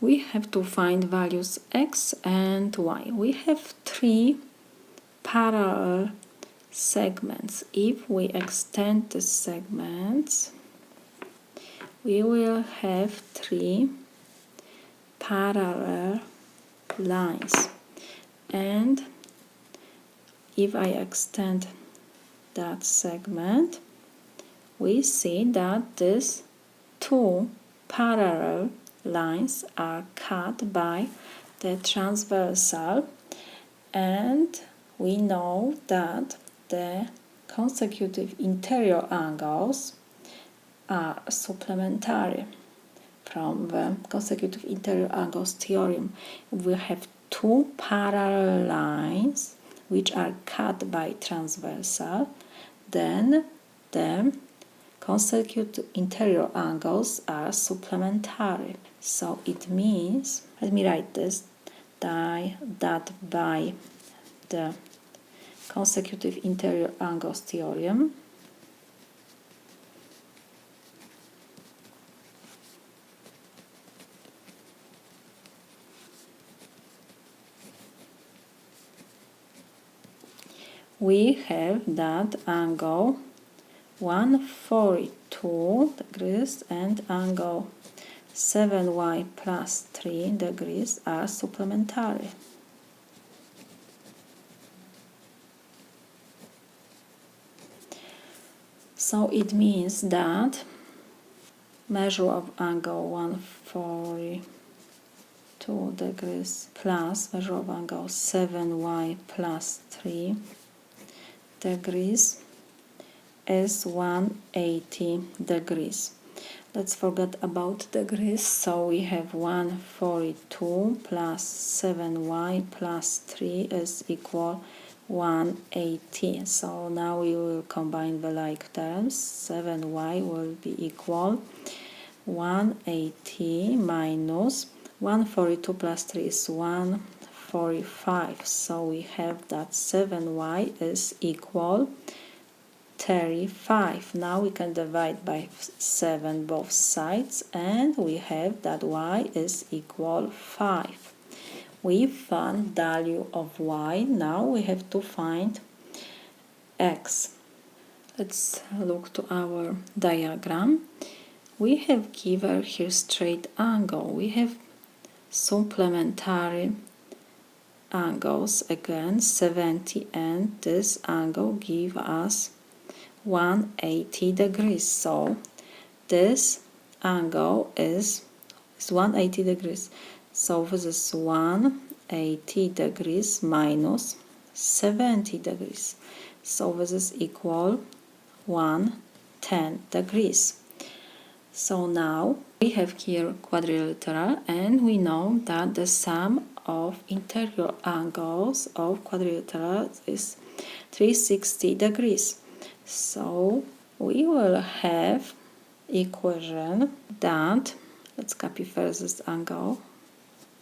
we have to find values x and y. We have 3 parallel segments. If we extend the segments, we will have 3 parallel lines. And if I extend that segment, we see that these 2 parallel lines are cut by the transversal, and we know that the consecutive interior angles are supplementary from the consecutive interior angles theorem. We have 2 parallel lines which are cut by transversal, then the consecutive interior angles are supplementary. So it means, let me write this, that by the consecutive interior angles theorem, we have that angle 142 degrees and angle 7y plus 3 degrees are supplementary. So it means that measure of angle 142 degrees plus measure of angle 7y plus 3 degrees is 180 degrees. Let's forget about degrees. So we have 142 plus 7y plus 3 is equal 180. So now we will combine the like terms. 7y will be equal 180 minus 142 plus 3 is 145. So we have that 7y is equal 35. Now we can divide by 7 both sides, and we have that y is equal 5. We found value of y. Now we have to find x. Let's look to our diagram. We have given here straight angle. We have supplementary angles again 70, and this angle give us 180 degrees. So this angle is 180 degrees. So this is 180 degrees minus 70 degrees. So this is equal 110 degrees. So now we have here quadrilateral, and we know that the sum of interior angles of quadrilateral is 360 degrees. So we will have equation that, let's copy first this angle,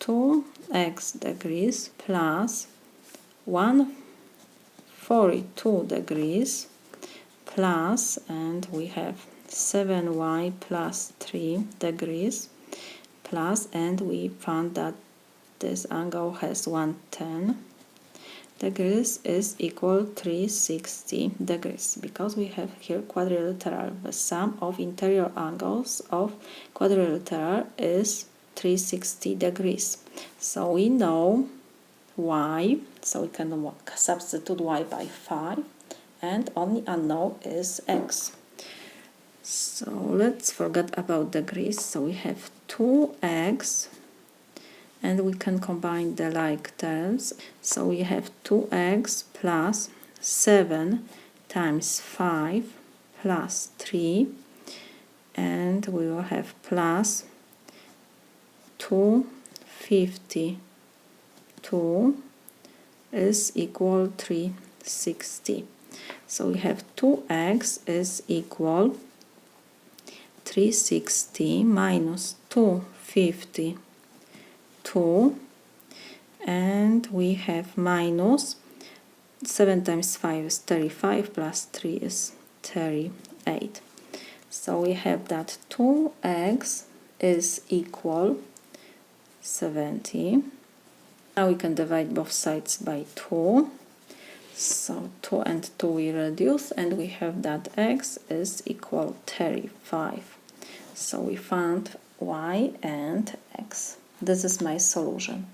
2x degrees plus 142 degrees plus, and we have 7y plus 3 degrees plus, and we found that this angle has 110 degrees is equal 360 degrees, because we have here quadrilateral. The sum of interior angles of quadrilateral is 360 degrees. So we know y, so we can substitute y by 5, and only unknown is x. So let's forget about degrees. So we have 2x, and we can combine the like terms. So we have 2x plus 7 times 5 plus 3, and we will have plus 252 is equal 360. So we have 2x is equal 360 minus 252, and we have minus 7 times 5 is 35 plus 3 is 38. So we have that 2x is equal 70. Now we can divide both sides by 2. So 2 and 2 we reduce, and we have that x is equal 35. So we found y and x. This is my solution.